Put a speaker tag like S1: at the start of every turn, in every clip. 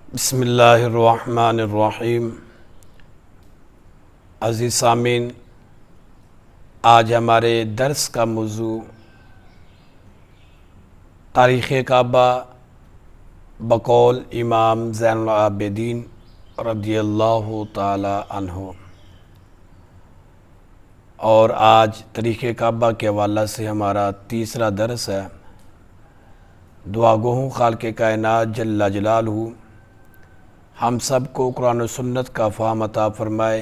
S1: بسم اللہ الرحمن الرحیم۔ عزیز سامعین، آج ہمارے درس کا موضوع تاریخ کعبہ بقول امام زین العابدین رضی اللہ تعالی عنہ، اور آج تاریخ کعبہ کے حوالہ سے ہمارا تیسرا درس ہے۔ دعا گو ہوں خالق کائنات جل جلالہ ہم سب کو قرآن و سنت کا فہم عطا فرمائے،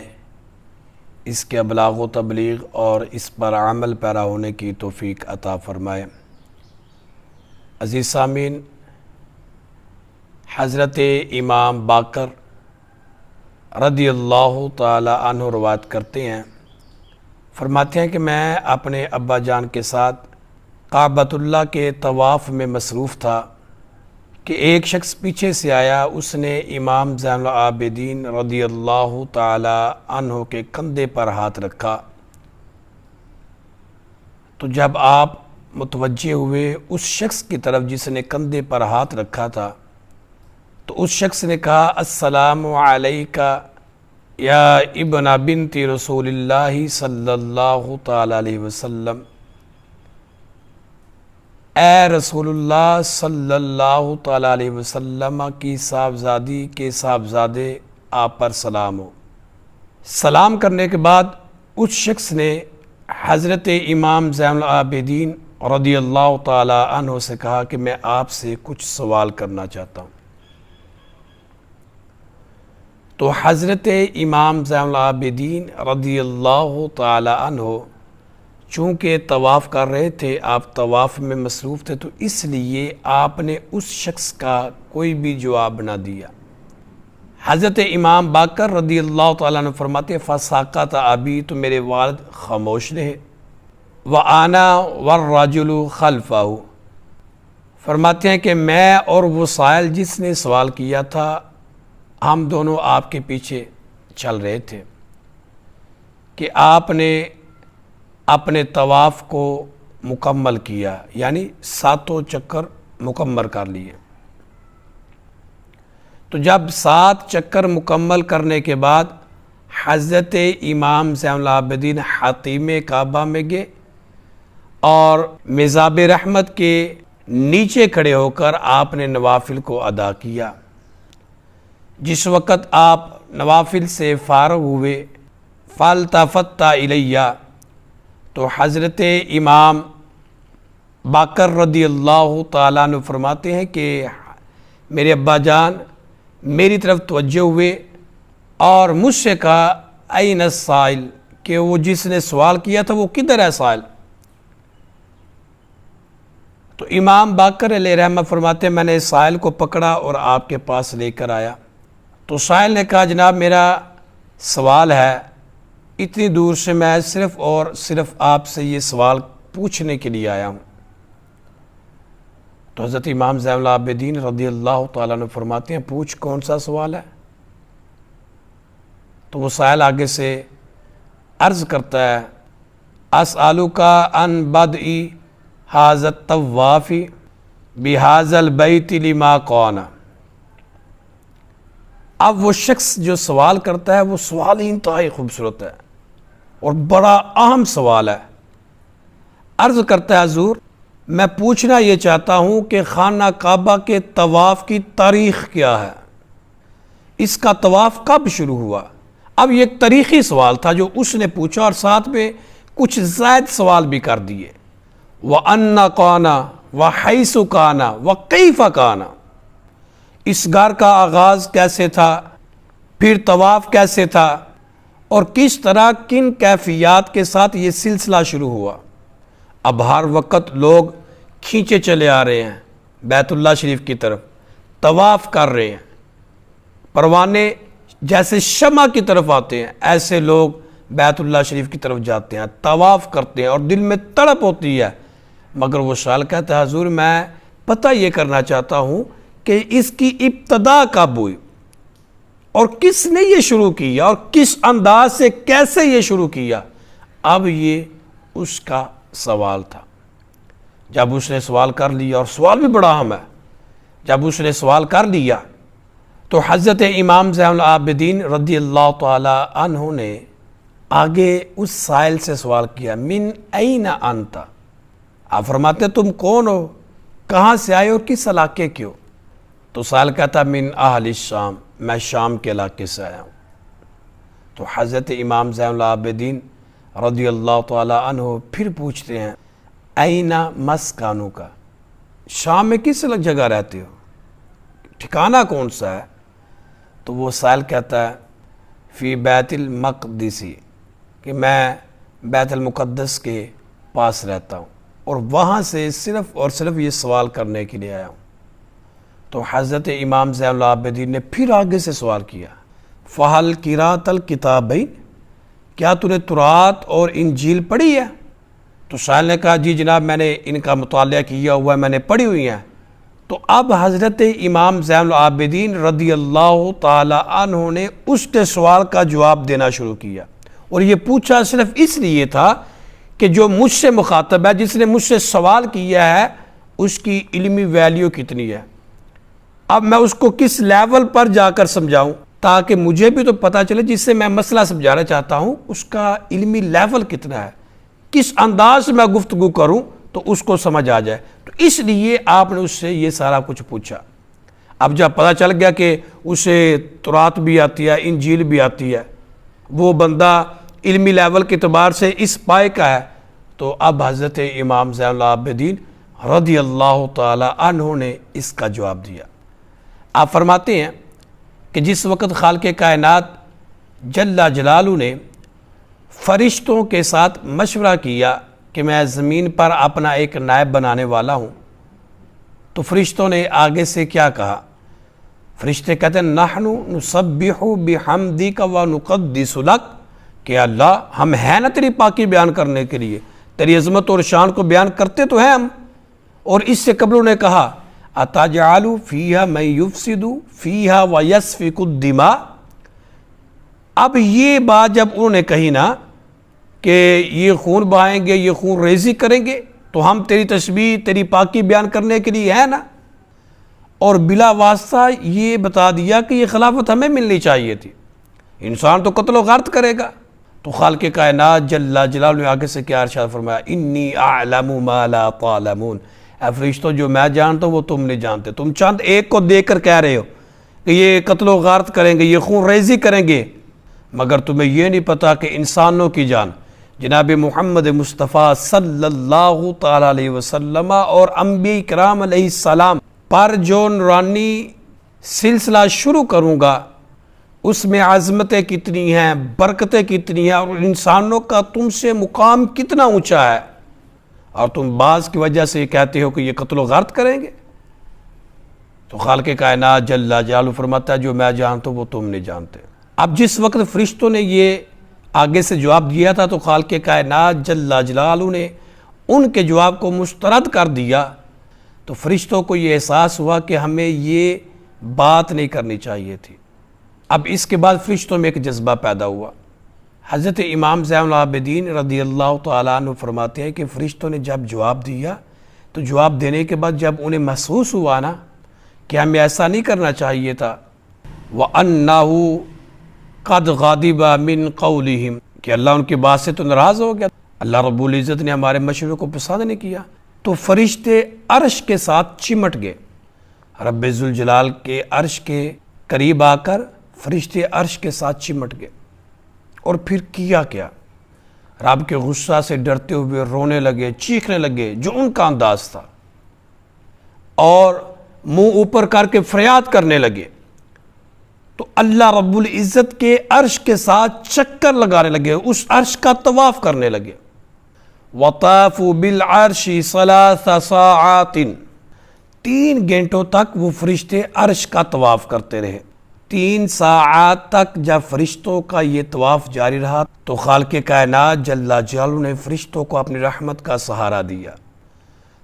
S1: اس کے ابلاغ و تبلیغ اور اس پر عمل پیرا ہونے کی توفیق عطا فرمائے۔ عزیز سامعین، حضرت امام باقر رضی اللہ تعالی عنہ روایت کرتے ہیں، فرماتے ہیں کہ میں اپنے ابا جان کے ساتھ کعبۃ اللہ کے طواف میں مصروف تھا کہ ایک شخص پیچھے سے آیا۔ اس نے امام زین العابدین رضی اللہ تعالی عنہ کے کندھے پر ہاتھ رکھا، تو جب آپ متوجہ ہوئے اس شخص کی طرف جس نے کندھے پر ہاتھ رکھا تھا، تو اس شخص نے کہا السلام علیکہ یا ابن بنت رسول اللہ صلی اللہ تعالی علیہ وسلم، اے رسول اللہ صلی اللہ تعالی علیہ وسلم کی صاحبزادی کے صاحبزادے، آپ پر سلام ہو۔ سلام کرنے کے بعد اس شخص نے حضرت امام زین العابدین رضی اللہ تعالی عنہ سے کہا کہ میں آپ سے کچھ سوال کرنا چاہتا ہوں۔ تو حضرت امام زین العابدین رضی اللہ تعالی عنہ چونکہ طواف کر رہے تھے، آپ طواف میں مصروف تھے، تو اس لیے آپ نے اس شخص کا کوئی بھی جواب نہ دیا۔ حضرت امام باقر رضی اللہ تعالیٰ عنہ فرماتے فساکت ابی، تو میرے والد خاموش رہے، وَأَنَا وَالرَّجُلُ خَلْفَهُ، فرماتے ہیں کہ میں اور وہ سائل جس نے سوال کیا تھا، ہم دونوں آپ کے پیچھے چل رہے تھے کہ آپ نے اپنے طواف کو مکمل کیا، یعنی 7 چکر مکمل کر لیے۔ تو جب 7 چکر مکمل کرنے کے بعد حضرت امام زین العابدین حطیم کعبہ میں گئے اور مزاب رحمت کے نیچے کھڑے ہو کر آپ نے نوافل کو ادا کیا۔ جس وقت آپ نوافل سے فارغ ہوئے فالتفت الیہ، تو حضرت امام باقر رضی اللہ تعالیٰ عنہ فرماتے ہیں کہ میرے ابا جان میری طرف توجہ ہوئے اور مجھ سے کہا این السائل، کہ وہ جس نے سوال کیا تھا وہ کدھر ہے سائل؟ تو امام باقر علیہ رحمہ فرماتے ہیں میں نے سائل کو پکڑا اور آپ کے پاس لے کر آیا۔ تو سائل نے کہا جناب میرا سوال ہے، اتنی دور سے میں صرف اور صرف آپ سے یہ سوال پوچھنے کے لیے آیا ہوں۔ تو حضرت امام زین العابدین رضی اللہ تعالیٰ عنہ فرماتے ہیں پوچھ کون سا سوال ہے؟ تو وہ سائل آگے سے عرض کرتا ہے اسألک عن بدء ھذا الطواف بھذا البیت لما کان۔ اب وہ شخص جو سوال کرتا ہے وہ سوال ہی انتہائی خوبصورت ہے اور بڑا اہم سوال ہے۔ عرض کرتا ہے حضور میں پوچھنا یہ چاہتا ہوں کہ خانہ کعبہ کے طواف کی تاریخ کیا ہے، اس کا طواف کب شروع ہوا؟ اب یہ ایک تاریخی سوال تھا جو اس نے پوچھا اور ساتھ میں کچھ زائد سوال بھی کر دیے۔ وَأَنَّ كَانَ وَحَيْثُ كَانَ وَكَيْفَ كَانَ، اس گھر کا آغاز کیسے تھا، پھر طواف کیسے تھا، اور کس طرح کن کیفیات کے ساتھ یہ سلسلہ شروع ہوا۔ اب ہر وقت لوگ کھینچے چلے آ رہے ہیں بیت اللہ شریف کی طرف، طواف کر رہے ہیں، پروانے جیسے شمع کی طرف آتے ہیں ایسے لوگ بیت اللہ شریف کی طرف جاتے ہیں، طواف کرتے ہیں اور دل میں تڑپ ہوتی ہے، مگر وہ سوال کہتا ہے حضور میں پتہ یہ کرنا چاہتا ہوں کہ اس کی ابتدا کب ہوئی اور کس نے یہ شروع کیا اور کس انداز سے کیسے یہ شروع کیا۔ اب یہ اس کا سوال تھا۔ جب اس نے سوال کر لیا، اور سوال بھی بڑا اہم ہے، جب اس نے سوال کر لیا تو حضرت امام زین العابدین رضی اللہ تعالی عنہ نے آگے اس سائل سے سوال کیا، من این انت، آپ فرماتے ہیں تم کون ہو، کہاں سے آئے اور کس علاقے کے ہو؟ تو سائل کہتا من اہل الشام، میں شام کے علاقے سے آیا ہوں۔ تو حضرت امام زین العابدین رضی اللہ تعالی عنہ پھر پوچھتے ہیں این مسکنو کا، شام میں کس جگہ رہتے ہو، ٹھکانہ کون سا ہے؟ تو وہ سائل کہتا ہے فی بیت المقدسی، کہ میں بیت المقدس کے پاس رہتا ہوں اور وہاں سے صرف اور صرف یہ سوال کرنے کے لیے آیا ہوں۔ تو حضرت امام زین العابدین نے پھر آگے سے سوال کیا فہل قرأت الکتابین، کیا تو نے تورات اور انجیل پڑھی ہے؟ تو سائل نے کہا جی جناب میں نے ان کا مطالعہ کیا ہوا ہے، میں نے پڑھی ہوئی ہیں۔ تو اب حضرت امام زین العابدین رضی اللہ تعالی عنہ نے اس کے سوال کا جواب دینا شروع کیا، اور یہ پوچھا صرف اس لیے تھا کہ جو مجھ سے مخاطب ہے، جس نے مجھ سے سوال کیا ہے، اس کی علمی ویلیو کتنی ہے، اب میں اس کو کس لیول پر جا کر سمجھاؤں تاکہ مجھے بھی تو پتہ چلے جس سے میں مسئلہ سمجھانا چاہتا ہوں اس کا علمی لیول کتنا ہے، کس انداز سے میں گفتگو کروں تو اس کو سمجھ آ جائے۔ تو اس لیے آپ نے اس سے یہ سارا کچھ پوچھا۔ اب جب پتہ چل گیا کہ اسے تورات بھی آتی ہے، انجیل بھی آتی ہے، وہ بندہ علمی لیول کے اعتبار سے اس پائے کا ہے، تو اب حضرت امام زین العابدین رضی اللہ تعالی عنہ نے اس کا جواب دیا۔ آپ فرماتے ہیں کہ جس وقت خالق کائنات جل جلالہ نے فرشتوں کے ساتھ مشورہ کیا کہ میں زمین پر اپنا ایک نائب بنانے والا ہوں، تو فرشتوں نے آگے سے کیا کہا؟ فرشتے کہتے ہیں نحن نسبح بحمدک ونقدس لک، کہ اللہ ہم ہیں نا تیری پاکی بیان کرنے کے لیے، تیری عظمت اور شان کو بیان کرتے تو ہیں ہم۔ اور اس سے قبل انہوں نے کہا اتجعل فیہا من یفسد فیہا ویسفک الدماء، اب یہ بات جب انہوں نے کہی نا کہ یہ خون بہائیں گے، یہ خون ریزی کریں گے، تو ہم تیری تسبیح تیری پاکی بیان کرنے کے لیے ہے نا، اور بلا واسطہ یہ بتا دیا کہ یہ خلافت ہمیں ملنی چاہیے تھی، انسان تو قتل و غارت کرے گا۔ تو خالق کائنات جل جلالہ نے آگے سے کیا ارشاد فرمایا انی اعلم ما لا تعلمون، اے فرشتوں جو میں جانتا ہوں وہ تم نہیں جانتے، تم چند ایک کو دیکھ کر کہہ رہے ہو کہ یہ قتل و غارت کریں گے، یہ خون ریزی کریں گے، مگر تمہیں یہ نہیں پتا کہ انسانوں کی جان جناب محمد مصطفیٰ صلی اللہ تعالیٰ علیہ وسلم اور انبیاء کرام علیہ السلام پر جو نورانی سلسلہ شروع کروں گا اس میں عظمتیں کتنی ہیں، برکتیں کتنی ہیں، اور انسانوں کا تم سے مقام کتنا اونچا ہے، اور تم بعض کی وجہ سے یہ کہتے ہو کہ یہ قتل و غارت کریں گے۔ تو خالق کائنات جل جلالہ فرماتا ہے جو میں جانتا ہوں وہ تم نہیں جانتے۔ اب جس وقت فرشتوں نے یہ آگے سے جواب دیا تھا تو خالق کائنات جل جلالہ نے ان کے جواب کو مسترد کر دیا، تو فرشتوں کو یہ احساس ہوا کہ ہمیں یہ بات نہیں کرنی چاہیے تھی۔ اب اس کے بعد فرشتوں میں ایک جذبہ پیدا ہوا۔ حضرت امام زین العابدین رضی اللہ تعالیٰ عنہ فرماتے ہیں کہ فرشتوں نے جب جواب دیا تو جواب دینے کے بعد جب انہیں محسوس ہوا نا کہ ہمیں ایسا نہیں کرنا چاہیے تھا، وَأَنَّهُ قَدْ غَضِبَ مِنْ قَوْلِهِمْ، کہ اللہ ان کی بات سے تو ناراض ہو گیا، اللہ رب العزت نے ہمارے مشورے کو پسند نہیں کیا، تو فرشتے عرش کے ساتھ چمٹ گئے، رب ذوالجلال کے عرش کے قریب آ کر فرشتے عرش کے ساتھ چمٹ گئے، اور پھر کیا رب کے غصہ سے ڈرتے ہوئے رونے لگے، چیخنے لگے جو ان کا انداز تھا، اور منہ اوپر کر کے فریاد کرنے لگے۔ تو اللہ رب العزت کے عرش کے ساتھ چکر لگانے لگے، اس عرش کا طواف کرنے لگے۔ وَطَافُوا بِالْعَرْشِ ثَلَاثَ سَاعَاتٍ، 3 گھنٹوں تک وہ فرشتے عرش کا طواف کرتے رہے۔ 3 ساعات تک جب فرشتوں کا یہ طواف جاری رہا تو خالق کائنات جل جلالہ نے فرشتوں کو اپنی رحمت کا سہارا دیا۔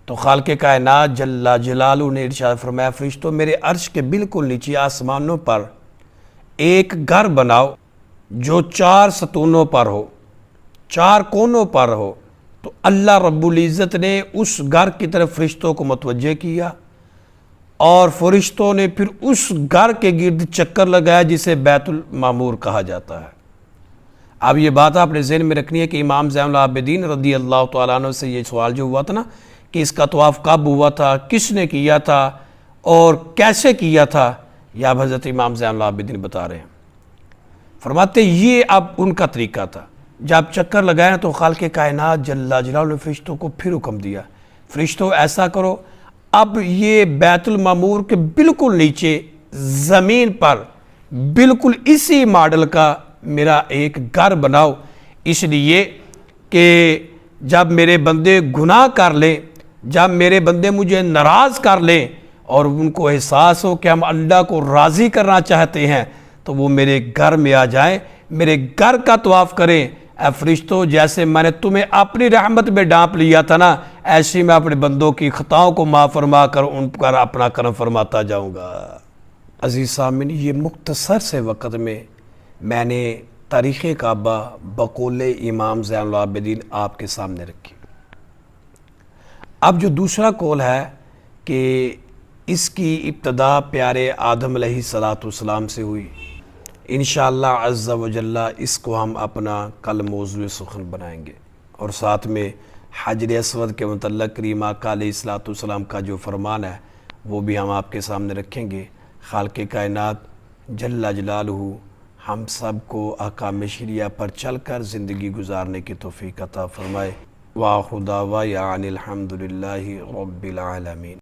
S1: تو خالق کائنات جل جلالہ نے ارشاد فرمایا فرشتوں میرے عرش کے بالکل نیچے آسمانوں پر ایک گھر بناؤ جو 4 ستونوں پر ہو، 4 کونوں پر ہو۔ تو اللہ رب العزت نے اس گھر کی طرف فرشتوں کو متوجہ کیا، اور فرشتوں نے پھر اس گھر کے گرد چکر لگایا جسے بیت المعمور کہا جاتا ہے۔ اب یہ بات آپ نے ذہن میں رکھنی ہے کہ امام زین العابدین رضی اللہ تعالیٰ عنہ سے یہ سوال جو ہوا تھا نا کہ اس کا طواف کب ہوا تھا، کس نے کیا تھا اور کیسے کیا تھا، یہ اب حضرت امام زین العابدین بتا رہے ہیں۔ فرماتے یہ اب ان کا طریقہ تھا، جب چکر لگایا تو خالق کائنات جل جلالہ نے فرشتوں کو پھر حکم دیا، فرشتوں ایسا کرو، اب یہ بیت المعمور کے بالکل نیچے زمین پر بالکل اسی ماڈل کا میرا ایک گھر بناؤ، اس لیے کہ جب میرے بندے گناہ کر لیں، جب میرے بندے مجھے ناراض کر لیں اور ان کو احساس ہو کہ ہم اللہ کو راضی کرنا چاہتے ہیں تو وہ میرے گھر میں آ جائیں، میرے گھر کا طواف کریں۔ اے فرشتوں، جیسے میں نے تمہیں اپنی رحمت میں ڈانپ لیا تھا نا، ایسی میں اپنے بندوں کی خطاؤں کو معاف فرما کر ان پر اپنا کرم فرماتا جاؤں گا۔ عزیز سامعین، یہ مختصر سے وقت میں نے تاریخ کعبہ بقول امام زین العابدین آپ کے سامنے رکھی۔ اب جو دوسرا قول ہے کہ اس کی ابتدا پیارے آدم علیہ السلام سے ہوئی، انشاءاللہ عز و جل اس کو ہم اپنا کل موضوع سخن بنائیں گے، اور ساتھ میں حجر اسود کے متعلق کریم آقا علیہ السلام کا جو فرمان ہے وہ بھی ہم آپ کے سامنے رکھیں گے۔ خالق کائنات جل جلالہ ہم سب کو احکام شریعہ پر چل کر زندگی گزارنے کی توفیق عطا فرمائے۔ وآخر دعوانا ان الحمد للہ رب العالمین۔